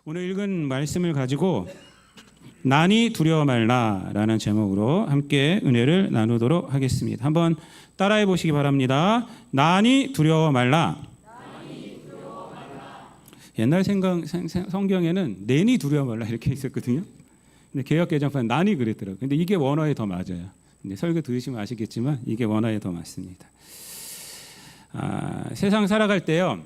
오늘 읽은 말씀을 가지고 난이 두려워 말라라는 제목으로 함께 은혜를 나누도록 하겠습니다. 한번 따라해 보시기 바랍니다. 난이 두려워 말라. 옛날 성경에는 내니 두려워 말라 이렇게 있었거든요. 근데 개역 개정판 난이 그랬더라고요. 근데 이게 원어에 더 맞아요. 근데 설교 들으시면 아시겠지만 이게 원어에 더 맞습니다. 세상 살아갈 때요,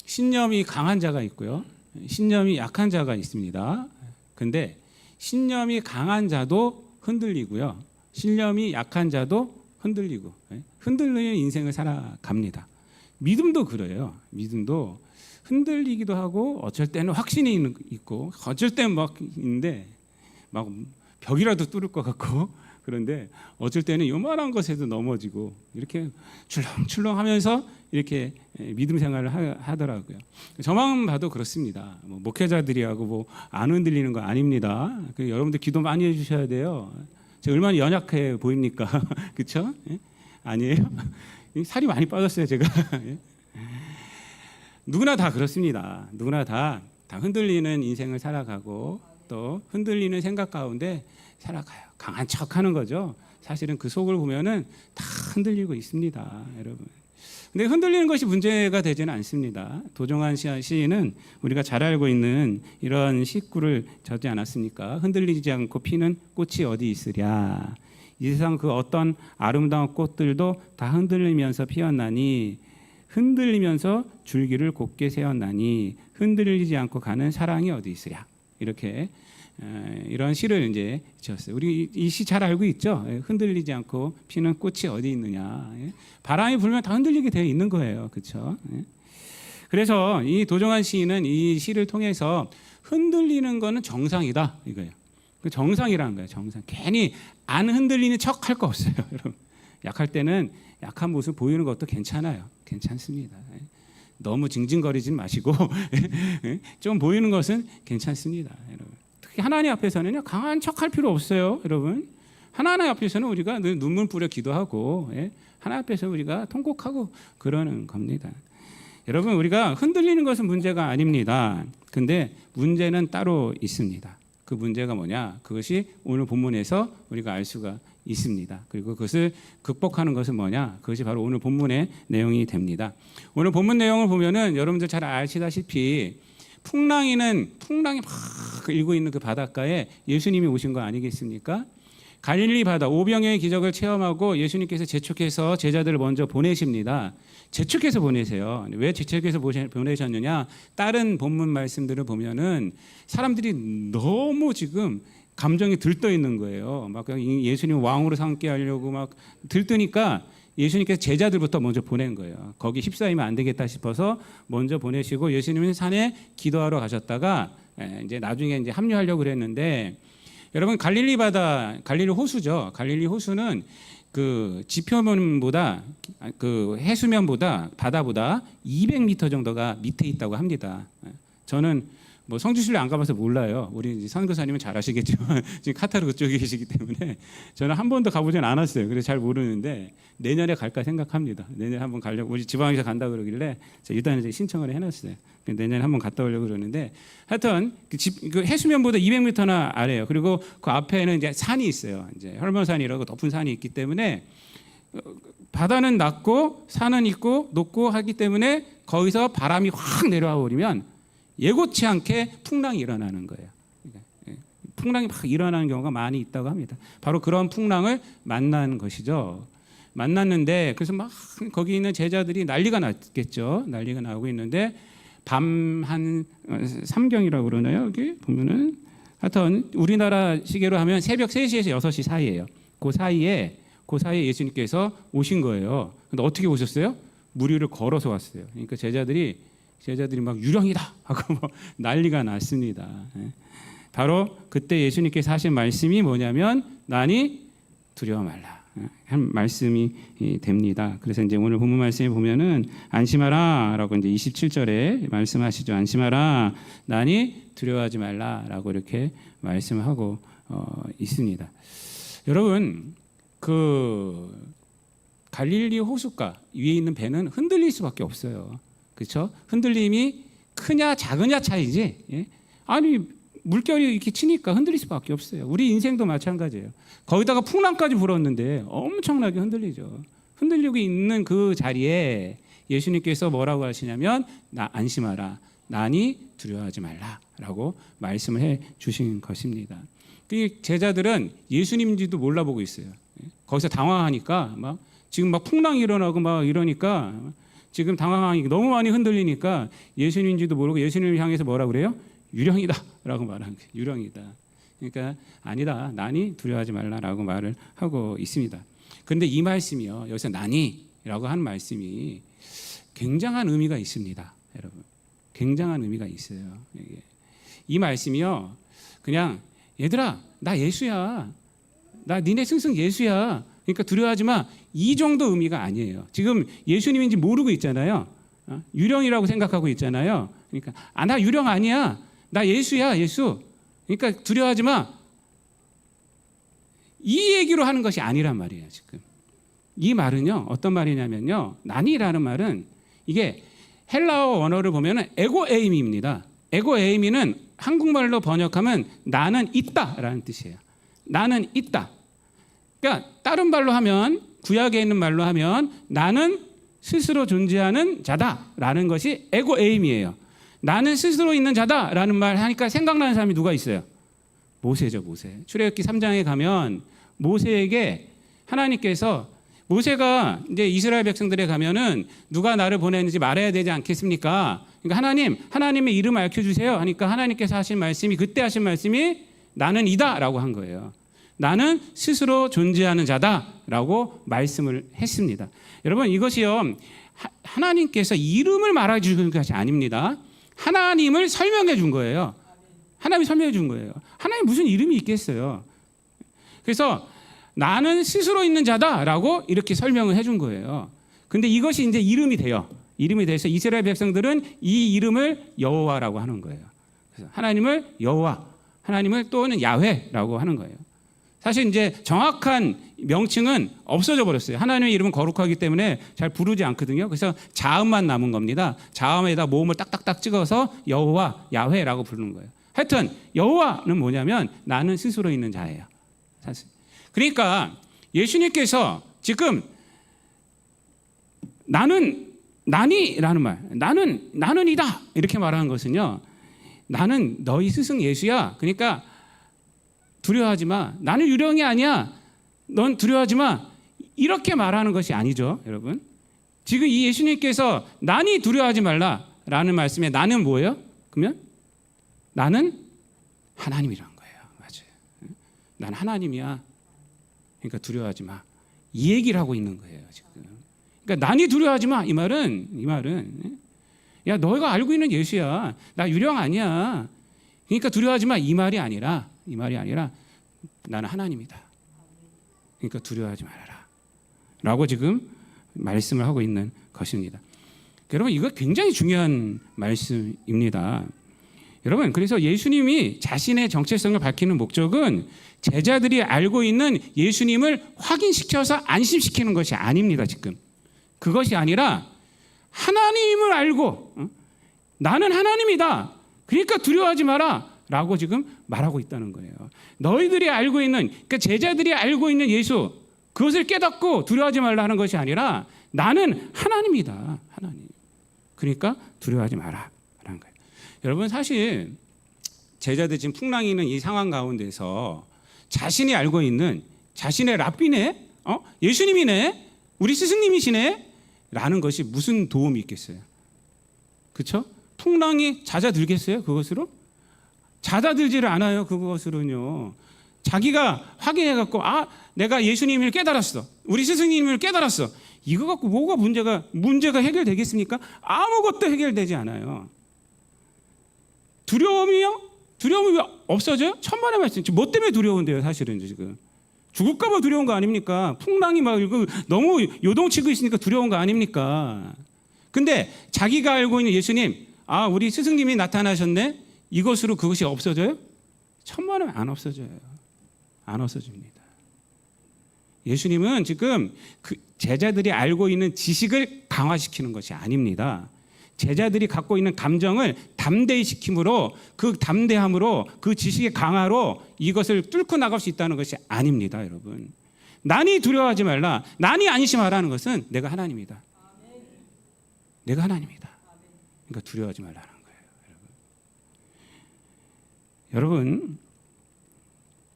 신념이 강한 자가 있고요, 신념이 약한 자가 있습니다. 근데 신념이 강한 자도 흔들리고요, 신념이 약한 자도 흔들리고, 흔들리는 인생을 살아갑니다. 믿음도 그래요. 믿음도 흔들리기도 하고 어쩔 때는 확신이 있고 어쩔 때는 막 있는데 막 벽이라도 뚫을 것 같고, 그런데 어쩔 때는 요만한 것에도 넘어지고 이렇게 출렁출렁하면서 이렇게 믿음 생활을 하더라고요. 저만 봐도 그렇습니다. 목회자들이하고 뭐 안 흔들리는 거 아닙니다. 여러분들 기도 많이 해주셔야 돼요. 제가 얼마나 연약해 보입니까? 그렇죠? 아니에요? 살이 많이 빠졌어요, 제가. 누구나 다 그렇습니다. 누구나 다 흔들리는 인생을 살아가고 또 흔들리는 생각 가운데 살아가요. 강한 척하는 거죠. 사실은 그 속을 보면은 다 흔들리고 있습니다, 여러분. 근데 흔들리는 것이 문제가 되지는 않습니다. 도종환 시인은 우리가 잘 알고 있는 이런 시구를 적지 않았습니까? 흔들리지 않고 피는 꽃이 어디 있으랴. 이 세상 그 어떤 아름다운 꽃들도 다 흔들리면서 피었나니, 흔들리면서 줄기를 곧게 세웠나니 흔들리지 않고 가는 사랑이 어디 있으랴. 이렇게 이런 시를 이제 지었어요. 우리 이 시 잘 알고 있죠? 흔들리지 않고 피는 꽃이 어디 있느냐. 바람이 불면 다 흔들리게 되어 있는 거예요, 그렇죠? 그래서 이 도종환 시인은 이 시를 통해서 흔들리는 거는 정상이다 이거예요. 그 정상이라는 거예요, 정상. 괜히 안 흔들리는 척 할 거 없어요, 여러분. 약할 때는 약한 모습 보이는 것도 괜찮아요, 괜찮습니다. 너무 징징거리지 마시고 좀 보이는 것은 괜찮습니다, 여러분. 특히 하나님 앞에서는요, 강한 척할 필요 없어요, 여러분. 하나님 앞에서는 우리가 늘 눈물 뿌려 기도하고, 하나님 앞에서 우리가 통곡하고 그러는 겁니다. 여러분, 우리가 흔들리는 것은 문제가 아닙니다. 근데 문제는 따로 있습니다. 그 문제가 뭐냐? 그것이 오늘 본문에서 우리가 알 수가 있습니다. 그리고 그것을 극복하는 것은 뭐냐? 그것이 바로 오늘 본문의 내용이 됩니다. 오늘 본문 내용을 보면은 여러분들 잘 아시다시피 풍랑이 막 일고 있는 그 바닷가에 예수님이 오신 거 아니겠습니까? 갈릴리 바다 오병이어의 기적을 체험하고 예수님께서 재촉해서 제자들을 먼저 보내십니다. 재촉해서 보내세요. 왜 재촉해서 보내셨느냐? 다른 본문 말씀들을 보면은 사람들이 너무 지금 감정이 들떠 있는 거예요. 막 예수님 왕으로 삼게 하려고 막 들뜨니까 예수님께서 제자들부터 먼저 보낸 거예요. 거기 휩싸이면 안 되겠다 싶어서 먼저 보내시고, 예수님은 산에 기도하러 가셨다가 이제 나중에 이제 합류하려고 그랬는데, 여러분 갈릴리 바다, 갈릴리 호수죠. 갈릴리 호수는 그 지표면보다, 그 해수면보다, 바다보다 200m 정도가 밑에 있다고 합니다. 저는 뭐 성지순례 안 가봐서 몰라요. 우리 선교사님은 잘 아시겠지만 지금 카타르 그쪽에 계시기 때문에 저는 한 번도 가보진 않았어요. 그래서 잘 모르는데 내년에 갈까 생각합니다. 내년에 한번 가려고, 우리 지방에서 간다 그러길래 일단 이제 신청을 해놨어요. 내년에 한번 갔다 오려고 그러는데, 하여튼 그 해수면보다 200m나 아래요. 그리고 그 앞에는 이제 산이 있어요. 이제 헐몬산이라고 높은 산이 있기 때문에 바다는 낮고 산은 있고 높고 하기 때문에 거기서 바람이 확 내려와 버리면 예고치 않게 풍랑이 일어나는 거예요. 풍랑이 막 일어나는 경우가 많이 있다고 합니다. 바로 그런 풍랑을 만난 것이죠. 만났는데, 그래서 막 거기 있는 제자들이 난리가 났겠죠. 난리가 나고 있는데, 밤 한 3경이라고 그러나요? 여기 보면은 하여튼 우리나라 시계로 하면 새벽 3시에서 6시 사이예요. 그 사이에 예수님께서 오신 거예요. 근데 어떻게 오셨어요? 물 위를 걸어서 왔어요. 그러니까 제자들이 막 유령이다 하고 뭐 난리가 났습니다. 바로 그때 예수님께서 하신 말씀이 뭐냐면 난이 두려워 말라 한 말씀이 됩니다. 그래서 이제 오늘 본문 말씀에 보면은 안심하라라고 이제 27절에 말씀하시죠. 안심하라, 난이 두려워하지 말라라고 이렇게 말씀하고 있습니다. 여러분, 그 갈릴리 호숫가 위에 있는 배는 흔들릴 수밖에 없어요. 그렇죠? 흔들림이 크냐 작으냐 차이지, 아니 물결이 이렇게 치니까 흔들릴 수밖에 없어요. 우리 인생도 마찬가지예요. 거기다가 풍랑까지 불었는데 엄청나게 흔들리죠. 흔들리고 있는 그 자리에 예수님께서 뭐라고 하시냐면 나 안심하라. 나니 두려워하지 말라라고 말씀을 해 주신 것입니다. 그 제자들은 예수님인지도 몰라보고 있어요. 거기서 당황하니까 막 지금 막 풍랑이 일어나고 막 이러니까 지금 당황하니까 너무 많이 흔들리니까 예수님인지도 모르고 예수님을 향해서 뭐라 그래요? 유령이다라고 말하는 거예요. 유령이다. 그러니까 아니다. 나니 두려워하지 말라라고 말을 하고 있습니다. 그런데 이 말씀이요. 여기서 나니라고 하는 말씀이 굉장한 의미가 있습니다. 여러분. 굉장한 의미가 있어요. 이 말씀이요. 그냥 얘들아 나 예수야. 나 니네 승승 예수야. 그러니까 두려워하지 마. 이 정도 의미가 아니에요. 지금 예수님인지 모르고 있잖아요. 유령이라고 생각하고 있잖아요. 그러니까 나 유령 아니야. 나 예수야 예수. 그러니까 두려워하지 마. 이 얘기로 하는 것이 아니란 말이에요. 지금 이 말은요. 어떤 말이냐면요. 나니라는 말은 이게 헬라어 원어를 보면 에고에이미입니다. 에고에이미는 한국말로 번역하면 나는 있다라는 뜻이에요. 나는 있다. 그러니까 다른 말로 하면 구약에 있는 말로 하면 나는 스스로 존재하는 자다라는 것이 에고에임이에요. 나는 스스로 있는 자다라는 말 하니까 생각나는 사람이 누가 있어요? 모세죠. 모세. 출애굽기 3장에 가면 모세에게 하나님께서 모세가 이제 이스라엘 백성들에 가면은 누가 나를 보냈는지 말해야 되지 않겠습니까? 그러니까 하나님의 이름 알려주세요 하니까 하나님께서 하신 말씀이 그때 하신 말씀이 나는 이다라고 한 거예요. 나는 스스로 존재하는 자다라고 말씀을 했습니다. 여러분 이것이요 하나님께서 이름을 말해 주는 것이 아닙니다. 하나님을 설명해 준 거예요. 하나님이 설명해 준 거예요. 하나님 무슨 이름이 있겠어요. 그래서 나는 스스로 있는 자다라고 이렇게 설명을 해준 거예요. 근데 이것이 이제 이름이 돼요. 이름이 돼서 이스라엘 백성들은 이 이름을 여호와라고 하는 거예요. 그래서 하나님을 여호와, 하나님을 또는 야훼라고 하는 거예요. 사실 이제 정확한 명칭은 없어져 버렸어요. 하나님의 이름은 거룩하기 때문에 잘 부르지 않거든요. 그래서 자음만 남은 겁니다. 자음에다 모음을 딱딱딱 찍어서 여호와, 야훼라고 부르는 거예요. 하여튼 여호와는 뭐냐면 나는 스스로 있는 자예요. 사실. 그러니까 예수님께서 지금 나니라는 말, 나는 이다 이렇게 말하는 것은요. 나는 너희 스승 예수야. 그러니까 두려워하지 마. 나는 유령이 아니야. 넌 두려워하지 마. 이렇게 말하는 것이 아니죠, 여러분. 지금 이 예수님께서 나니 두려워하지 말라라는 말씀에 나는 뭐예요? 그러면 나는 하나님이라는 거예요. 맞아요. 난 하나님이야. 그러니까 두려워하지 마. 이 얘기를 하고 있는 거예요, 지금. 그러니까 나니 두려워하지 마. 이 말은 야, 너희가 알고 있는 예수야. 나 유령 아니야. 그러니까 두려워하지 마. 이 말이 아니라 나는 하나님이다. 그러니까 두려워하지 말아라. 라고 지금 말씀을 하고 있는 것입니다. 여러분 이거 굉장히 중요한 말씀입니다. 여러분 그래서 예수님이 자신의 정체성을 밝히는 목적은 제자들이 알고 있는 예수님을 확인시켜서 안심시키는 것이 아닙니다. 지금 그것이 아니라 하나님을 알고 나는 하나님이다. 그러니까 두려워하지 마라. 라고 지금 말하고 있다는 거예요. 너희들이 알고 있는 그러니까 제자들이 알고 있는 예수 그것을 깨닫고 두려워하지 말라는 것이 아니라 나는 하나님이다. 하나님. 그러니까 두려워하지 마라. 라는 거예요. 여러분 사실 제자들 지금 풍랑이 있는 이 상황 가운데서 자신이 알고 있는 자신의 랍비네, 예수님이네, 우리 스승님이시네, 라는 것이 무슨 도움이 있겠어요? 그렇죠? 풍랑이 잦아들겠어요? 그것으로? 잦아들지를 않아요. 그것으로는요. 자기가 확인해갖고 내가 예수님을 깨달았어. 우리 스승님을 깨달았어. 이거 갖고 뭐가 문제가 해결되겠습니까? 아무것도 해결되지 않아요. 두려움이 왜 없어져요? 천만의 말씀. 뭐 때문에 두려운데요, 사실은 지금. 죽을까봐 두려운 거 아닙니까? 풍랑이 막 너무 요동치고 있으니까 두려운 거 아닙니까? 근데 자기가 알고 있는 예수님, 우리 스승님이 나타나셨네? 이것으로 그것이 없어져요? 천만은 안 없어져요. 안 없어집니다. 예수님은 지금 그 제자들이 알고 있는 지식을 강화시키는 것이 아닙니다. 제자들이 갖고 있는 감정을 담대히 시킴으로 그 담대함으로 그 지식의 강화로 이것을 뚫고 나갈 수 있다는 것이 아닙니다, 여러분. 난이 두려워하지 말라. 난이 안심하라는 것은 내가 하나님이다. 내가 하나님이다. 그러니까 두려워하지 말라는 거예요, 여러분.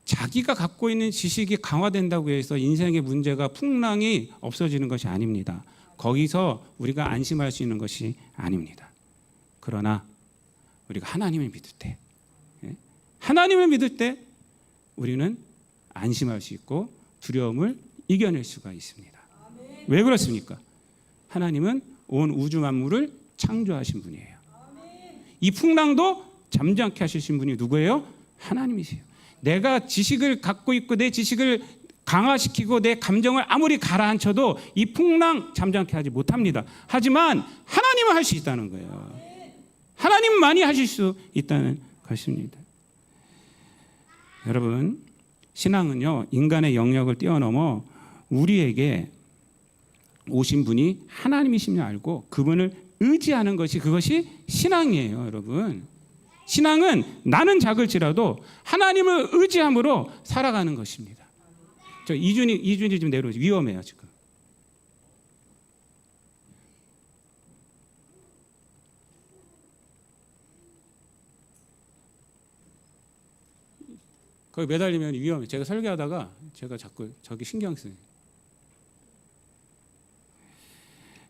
자기가 갖고 있는 지식이 강화된다고 해서 인생의 문제가 풍랑이 없어지는 것이 아닙니다. 거기서 우리가 안심할 수 있는 것이 아닙니다. 그러나 우리가 하나님을 믿을 때, 하나님을 믿을 때 우리는 안심할 수 있고 두려움을 이겨낼 수가 있습니다. 왜 그렇습니까? 하나님은 온 우주 만물을 창조하신 분이에요. 이 풍랑도 잠잠케 하시신 분이 누구예요? 하나님이세요. 내가 지식을 갖고 있고 내 지식을 강화시키고 내 감정을 아무리 가라앉혀도 이 풍랑 잠잠케 하지 못합니다. 하지만 하나님은 할 수 있다는 거예요. 하나님만이 하실 수 있다는 것입니다. 여러분, 신앙은요, 인간의 영역을 뛰어넘어 우리에게 오신 분이 하나님이심을 알고 그분을 의지하는 것이, 그것이 신앙이에요, 여러분. 신앙은 나는 작을지라도 하나님을 의지함으로 살아가는 것입니다. 저 이준이 좀 내려오지. 위험해요, 지금. 거기 매달리면 위험해. 제가 설교하다가 제가 자꾸 저기 신경 쓰요.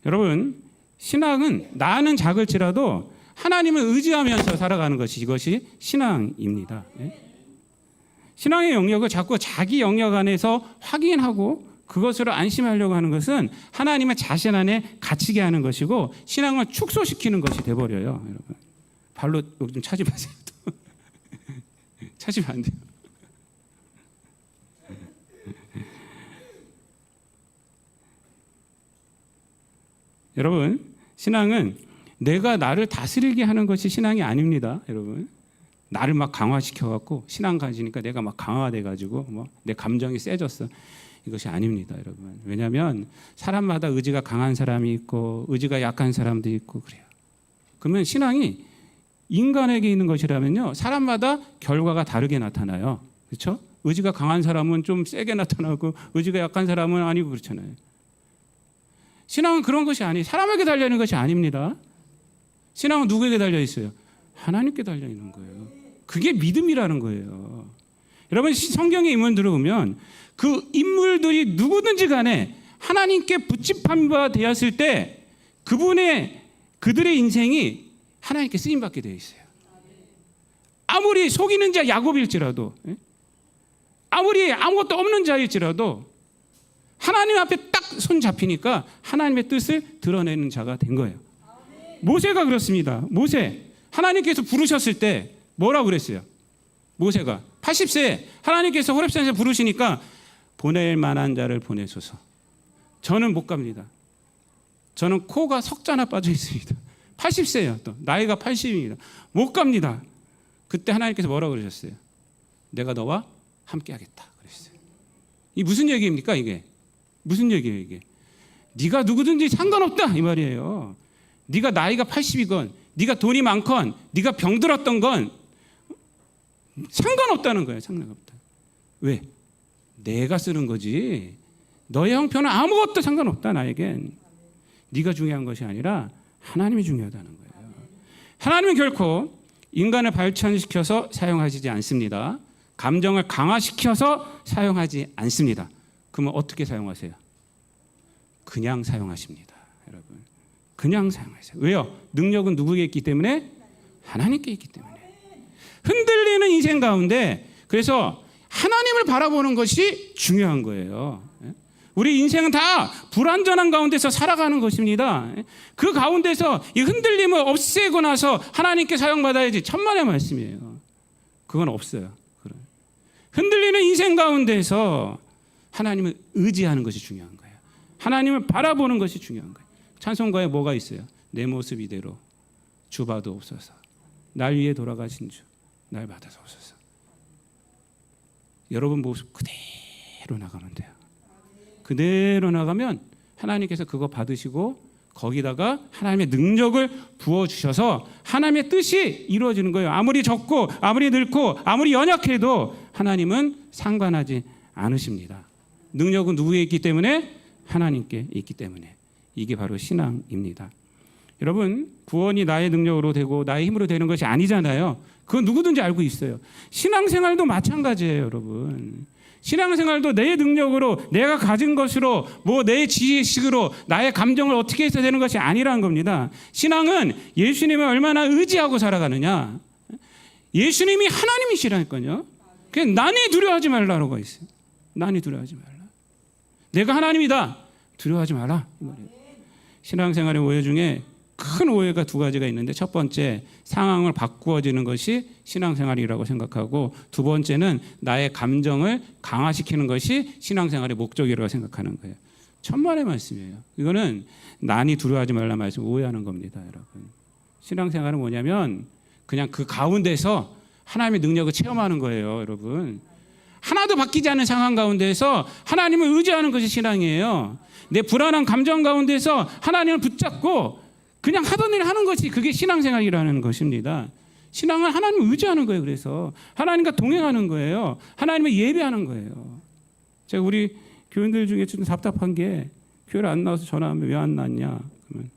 여러분, 신앙은 나는 작을지라도 하나님을 의지하면서 살아가는 것이, 이것이 신앙입니다. 신앙의 영역을 자꾸 자기 영역 안에서 확인하고 그것으로 안심하려고 하는 것은 하나님의 자신 안에 갇히게 하는 것이고 신앙을 축소시키는 것이 돼버려요, 여러분. 발로 여기 좀 차지 마세요. 차지면 안 돼요. 여러분, 신앙은 내가 나를 다스리게 하는 것이 신앙이 아닙니다, 여러분. 나를 막 강화시켜갖고 신앙 가지니까 내가 막 강화돼가지고 뭐 내 감정이 세졌어. 이것이 아닙니다, 여러분. 왜냐하면 사람마다 의지가 강한 사람이 있고 의지가 약한 사람도 있고 그래요. 그러면 신앙이 인간에게 있는 것이라면요, 사람마다 결과가 다르게 나타나요. 그렇죠? 의지가 강한 사람은 좀 세게 나타나고 의지가 약한 사람은 아니고 그렇잖아요. 신앙은 그런 것이 아니에요. 사람에게 달려있는 것이 아닙니다. 신앙은 누구에게 달려 있어요? 하나님께 달려 있는 거예요. 그게 믿음이라는 거예요. 여러분, 성경의 인물들을 보면 그 인물들이 누구든지 간에 하나님께 붙잡힌 바 되었을 때 그들의 인생이 하나님께 쓰임받게 되어 있어요. 아무리 속이는 자 야곱일지라도, 아무리 아무것도 없는 자일지라도 하나님 앞에 딱 손 잡히니까 하나님의 뜻을 드러내는 자가 된 거예요. 모세가 그렇습니다. 모세, 하나님께서 부르셨을 때 뭐라고 그랬어요? 모세가 80세에 하나님께서 호렙산에서 부르시니까 보낼 만한 자를 보내소서. 저는 못 갑니다. 저는 코가 석자나 빠져 있습니다. 80세예요. 또 나이가 80입니다. 못 갑니다. 그때 하나님께서 뭐라고 그러셨어요? 내가 너와 함께 하겠다 그랬어요. 이 무슨 얘기입니까, 이게? 무슨 얘기예요, 이게? 네가 누구든지 상관없다 이 말이에요. 네가 나이가 80이건 네가 돈이 많건 네가 병들었던 건 상관없다는 거예요. 상관없다. 왜? 내가 쓰는 거지. 너의 형편은 아무것도 상관없다, 나에겐. 네가 중요한 것이 아니라 하나님이 중요하다는 거예요. 하나님은 결코 인간을 발전시켜서 사용하시지 않습니다. 감정을 강화시켜서 사용하지 않습니다. 그러면 어떻게 사용하세요? 그냥 사용하십니다, 여러분. 그냥 사용하세요. 왜요? 능력은 누구에게 있기 때문에? 하나님께 있기 때문에. 흔들리는 인생 가운데 그래서 하나님을 바라보는 것이 중요한 거예요. 우리 인생은 다 불완전한 가운데서 살아가는 것입니다. 그 가운데서 이 흔들림을 없애고 나서 하나님께 사용받아야지, 천만의 말씀이에요. 그건 없어요. 흔들리는 인생 가운데서 하나님을 의지하는 것이 중요한 거예요. 하나님을 바라보는 것이 중요한 거예요. 찬송가에 뭐가 있어요? 내 모습 이대로 주봐도 없어서 날 위해 돌아가신 주 날 받아서 없어서. 여러분 모습 그대로 나가면 돼요. 그대로 나가면 하나님께서 그거 받으시고 거기다가 하나님의 능력을 부어주셔서 하나님의 뜻이 이루어지는 거예요. 아무리 적고 아무리 늙고 아무리 연약해도 하나님은 상관하지 않으십니다. 능력은 누구에 있기 때문에? 하나님께 있기 때문에. 이게 바로 신앙입니다. 여러분, 구원이 나의 능력으로 되고 나의 힘으로 되는 것이 아니잖아요. 그건 누구든지 알고 있어요. 신앙생활도 마찬가지예요, 여러분. 신앙생활도 내 능력으로, 내가 가진 것으로, 뭐 내 지식으로 나의 감정을 어떻게 해서 되는 것이 아니라는 겁니다. 신앙은 예수님을 얼마나 의지하고 살아가느냐. 예수님이 하나님이시라니까요. 그냥 난이 두려워하지 말라라고 있어요. 난이 두려워하지 말라. 내가 하나님이다. 두려워하지 마라. 신앙생활의 오해 중에 큰 오해가 두 가지가 있는데, 첫 번째, 상황을 바꾸어지는 것이 신앙생활이라고 생각하고, 두 번째는 나의 감정을 강화시키는 것이 신앙생활의 목적이라고 생각하는 거예요. 천만의 말씀이에요. 이거는 난이 두려워하지 말라 말씀 오해하는 겁니다, 여러분. 신앙생활은 뭐냐면 그냥 그 가운데서 하나님의 능력을 체험하는 거예요, 여러분. 하나도 바뀌지 않는 상황 가운데서 하나님을 의지하는 것이 신앙이에요. 내 불안한 감정 가운데서 하나님을 붙잡고 그냥 하던 일 하는 것이, 그게 신앙생활이라는 것입니다. 신앙은 하나님을 의지하는 거예요. 그래서 하나님과 동행하는 거예요. 하나님을 예배하는 거예요. 제가 우리 교인들 중에 좀 답답한 게, 교회를 안 나와서 전화하면 왜 안 나왔냐 그러면,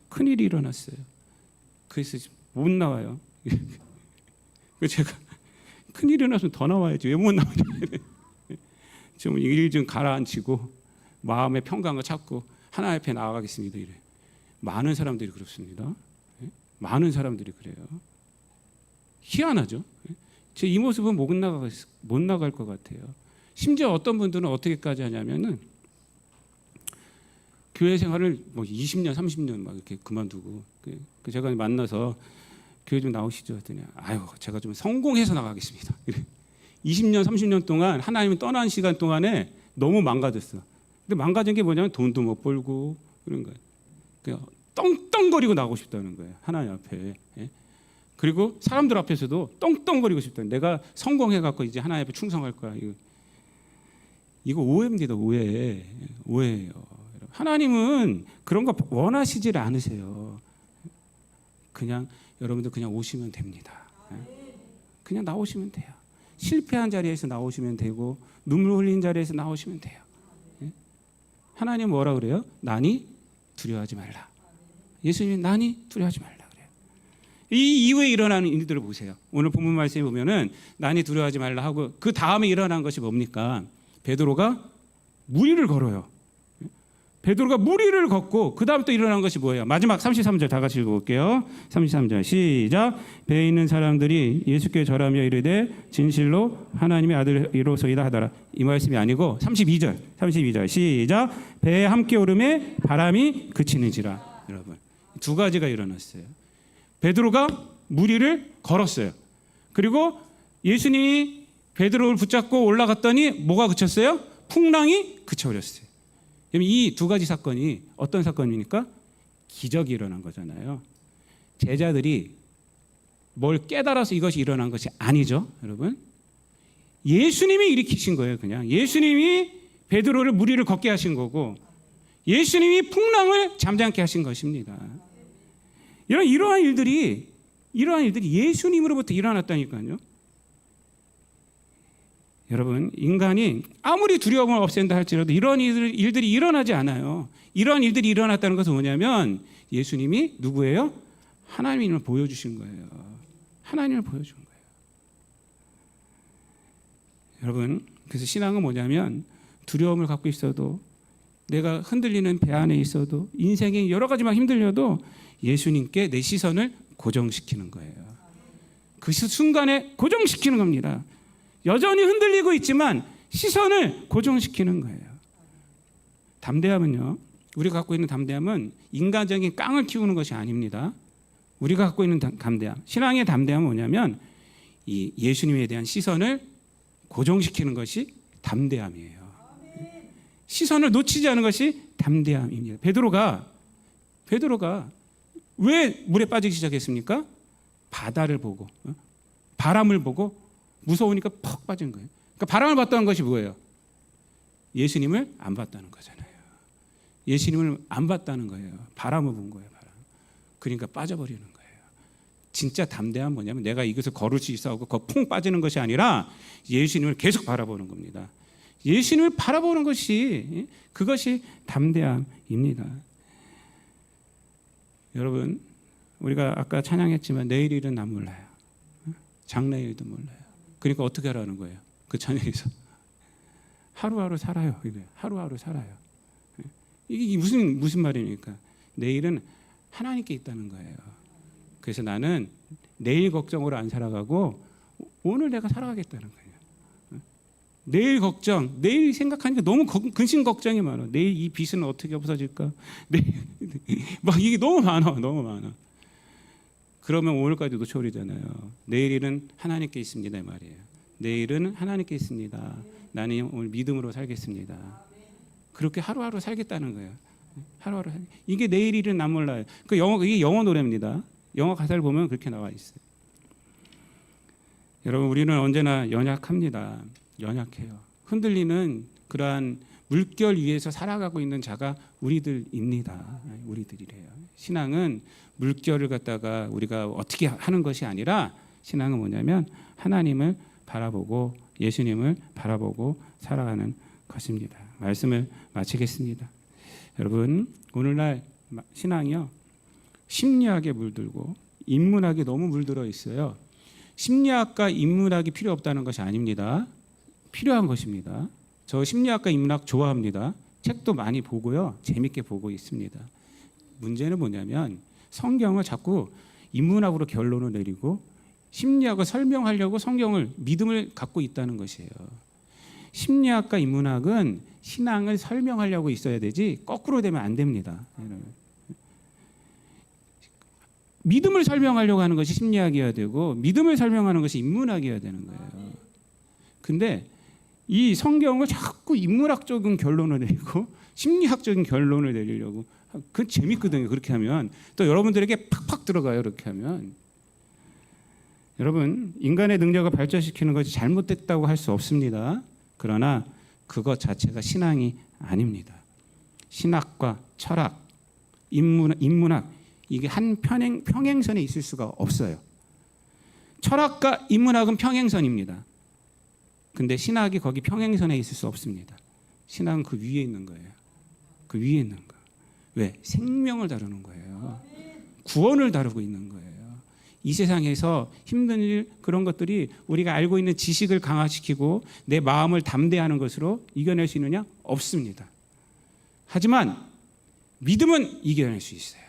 큰일이 일어났어요. 그래서 못 나와요. 그래서 제가 큰일이 일어나서 더 나와야지 왜 못 나오냐. 좀 일 좀 가라앉히고 마음의 평강을 찾고 하나님 앞에 나아가겠습니다. 이래. 많은 사람들이 그렇습니다. 많은 사람들이 그래요. 희한하죠. 제 이 모습은 못 나갈 것 같아요. 심지어 어떤 분들은 어떻게까지 하냐면은 교회 생활을 뭐 20년, 30년 막 이렇게 그만두고, 제가 만나서 교회 좀 나오시죠 했더니, 제가 좀 성공해서 나가겠습니다. 20년, 30년 동안 하나님을 떠난 시간 동안에 너무 망가졌어. 근데 망가진 게 뭐냐면 돈도 못 벌고 그런 거예요. 그냥 떵떵거리고 나오고 싶다는 거예요, 하나님 앞에. 그리고 사람들 앞에서도 떵떵거리고 싶다. 내가 성공해갖고 이제 하나님 앞에 충성할 거야. 이거 오해입니다. 오해예요. 하나님은 그런 거 원하시질 않으세요. 그냥 여러분들 그냥 오시면 됩니다. 그냥 나오시면 돼요. 실패한 자리에서 나오시면 되고, 눈물 흘린 자리에서 나오시면 돼요. 하나님 뭐라 그래요? 난이 두려워하지 말라. 예수님이 난이 두려워하지 말라 그래요. 이 이후에 일어나는 일들을 보세요. 오늘 본문 말씀에 보면은 난이 두려워하지 말라 하고, 그 다음에 일어난 것이 뭡니까? 베드로가 무리를 걸어요. 베드로가 무리를 걷고 그 다음 또 일어난 것이 뭐예요? 마지막 33절 다 같이 읽어볼게요. 33절 시작. 배에 있는 사람들이 예수께 절하며 이르되 진실로 하나님의 아들이로소이다 하더라. 이 말씀이 아니고 32절 시작. 배에 함께 오름에 바람이 그치는지라. 여러분, 두 가지가 일어났어요. 베드로가 무리를 걸었어요. 그리고 예수님이 베드로를 붙잡고 올라갔더니 뭐가 그쳤어요? 풍랑이 그쳐버렸어요. 이 두 가지 사건이 어떤 사건입니까? 기적이 일어난 거잖아요. 제자들이 뭘 깨달아서 이것이 일어난 것이 아니죠, 여러분. 예수님이 일으키신 거예요. 그냥 예수님이 베드로를 무리를 걷게 하신 거고, 예수님이 풍랑을 잠잠케 하신 것입니다. 이러한 일들이 예수님으로부터 일어났다니까요. 여러분, 인간이 아무리 두려움을 없앤다 할지라도 이런 일들이 일어나지 않아요. 이런 일들이 일어났다는 것은 뭐냐면 예수님이 누구예요? 하나님을 보여주신 거예요. 하나님을 보여준 거예요. 여러분, 그래서 신앙은 뭐냐면 두려움을 갖고 있어도, 내가 흔들리는 배 안에 있어도, 인생이 여러 가지만 힘들려도 예수님께 내 시선을 고정시키는 거예요. 그 순간에 고정시키는 겁니다. 여전히 흔들리고 있지만 시선을 고정시키는 거예요. 담대함은요, 우리가 갖고 있는 담대함은 인간적인 깡을 키우는 것이 아닙니다. 우리가 갖고 있는 담대함, 신앙의 담대함은 뭐냐면 이 예수님에 대한 시선을 고정시키는 것이 담대함이에요. 시선을 놓치지 않은 것이 담대함입니다. 베드로가 왜 물에 빠지기 시작했습니까? 바다를 보고, 바람을 보고 무서우니까 퍽 빠진 거예요. 그러니까 바람을 봤다는 것이 뭐예요? 예수님을 안 봤다는 거잖아요. 예수님을 안 봤다는 거예요. 바람을 본 거예요. 바람. 그러니까 빠져버리는 거예요. 진짜 담대한 뭐냐면 내가 이것을 걸을 수 있어 하고 퐁 빠지는 것이 아니라 예수님을 계속 바라보는 겁니다. 예수님을 바라보는 것이 그것이 담대함입니다. 여러분, 우리가 아까 찬양했지만 내일 일은 난 몰라요. 장래일도 몰라요. 그러니까 어떻게 하라는 거예요? 그 찬양에서 하루하루 살아요. 하루하루 살아요. 이게 무슨 말입니까? 내일은 하나님께 있다는 거예요. 그래서 나는 내일 걱정으로 안 살아가고 오늘 내가 살아가겠다는 거예요. 내일 걱정, 내일 생각하니까 너무 근심 걱정이 많아. 내일 이 빚은 어떻게 없어질까? 내일 막 이게 너무 많아. 그러면 오늘까지 놓쳐버리잖아요. 내일은 하나님께 있습니다 이 말이에요. 내일은 하나님께 있습니다. 나는 오늘 믿음으로 살겠습니다. 그렇게 하루하루 살겠다는 거예요. 하루하루 이게 내일 일은 난 몰라요. 이게 영어 노래입니다. 영어 가사를 보면 그렇게 나와 있어요. 여러분, 우리는 언제나 연약합니다. 연약해요. 흔들리는 그러한 물결 위에서 살아가고 있는 자가 우리들입니다. 우리들이래요. 신앙은 물결을 갖다가 우리가 어떻게 하는 것이 아니라 신앙은 뭐냐면 하나님을 바라보고 예수님을 바라보고 살아가는 것입니다. 말씀을 마치겠습니다. 여러분, 오늘날 신앙이요, 심리학에 물들고 인문학에 너무 물들어 있어요. 심리학과 인문학이 필요 없다는 것이 아닙니다. 필요한 것입니다. 저 심리학과 인문학 좋아합니다. 책도 많이 보고요, 재밌게 보고 있습니다. 문제는 뭐냐면 성경을 자꾸 인문학으로 결론을 내리고 심리학을 설명하려고 성경을 믿음을 갖고 있다는 것이에요. 심리학과 인문학은 신앙을 설명하려고 있어야 되지 거꾸로 되면 안 됩니다. 믿음을 설명하려고 하는 것이 심리학이어야 되고 믿음을 설명하는 것이 인문학이어야 되는 거예요. 근데 이 성경을 자꾸 인문학적인 결론을 내리고 심리학적인 결론을 내리려고, 그건 재밌거든요. 그렇게 하면 또 여러분들에게 팍팍 들어가요. 그렇게 하면 여러분, 인간의 능력을 발전시키는 것이 잘못됐다고 할 수 없습니다. 그러나 그것 자체가 신앙이 아닙니다. 신학과 철학, 인문학 이게 한 평행선에 있을 수가 없어요. 철학과 인문학은 평행선입니다. 근데 신학이 거기 평행선에 있을 수 없습니다. 신학은 그 위에 있는 거예요. 그 위에 있는 거. 왜? 생명을 다루는 거예요. 구원을 다루고 있는 거예요. 이 세상에서 힘든 일, 그런 것들이 우리가 알고 있는 지식을 강화시키고 내 마음을 담대하는 것으로 이겨낼 수 있느냐? 없습니다. 하지만 믿음은 이겨낼 수 있어요.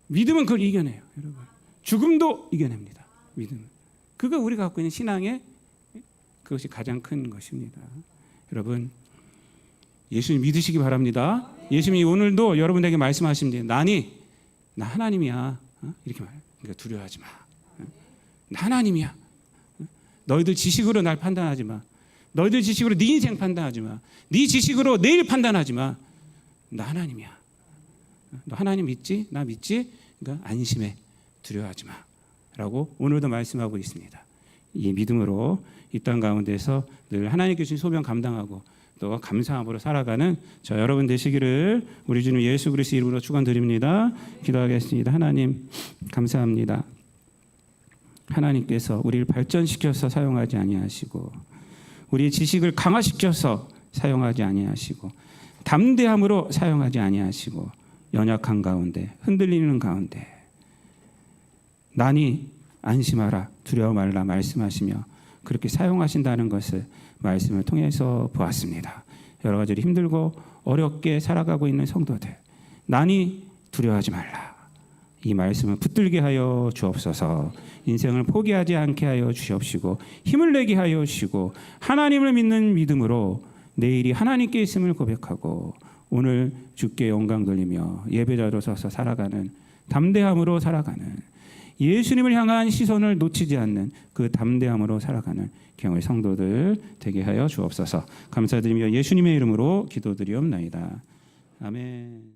믿음은 그걸 이겨내요. 여러분, 죽음도 이겨냅니다. 믿음은. 그거 우리가 갖고 있는 신앙의 그것이 가장 큰 것입니다. 여러분, 예수님 믿으시기 바랍니다. 예수님이 오늘도 여러분에게 말씀하십니다. 나 하나님이야. 이렇게 말해요. 그러니까 두려워하지 마. 나 하나님이야. 너희들 지식으로 날 판단하지 마. 너희들 지식으로 네 인생 판단하지 마. 네 지식으로 내일 판단하지 마. 나 하나님이야. 너 하나님 믿지? 나 믿지? 그러니까 안심해. 두려워하지 마. 라고 오늘도 말씀하고 있습니다. 이 믿음으로 이 땅 가운데서 늘 하나님께 주신 소명 감당하고 또 감사함으로 살아가는 저 여러분 되시기를 우리 주님 예수 그리스도 이름으로 축원드립니다. 기도하겠습니다. 하나님 감사합니다. 하나님께서 우리를 발전시켜서 사용하지 아니하시고 우리의 지식을 강화시켜서 사용하지 아니하시고 담대함으로 사용하지 아니하시고 연약한 가운데 흔들리는 가운데 나니 안심하라 두려워 말라 말씀하시며 그렇게 사용하신다는 것을 말씀을 통해서 보았습니다. 여러 가지로 힘들고 어렵게 살아가고 있는 성도들, 나니 두려워하지 말라. 이 말씀을 붙들게 하여 주옵소서. 인생을 포기하지 않게 하여 주시옵시고 힘을 내게 하여 주시고 하나님을 믿는 믿음으로 내일이 하나님께 있음을 고백하고 오늘 주께 영광 돌리며 예배자로 서서 살아가는 담대함으로 살아가는 예수님을 향한 시선을 놓치지 않는 그 담대함으로 살아가는 경의 성도들 되게 하여 주옵소서. 감사드리며 예수님의 이름으로 기도드리옵나이다. 아멘.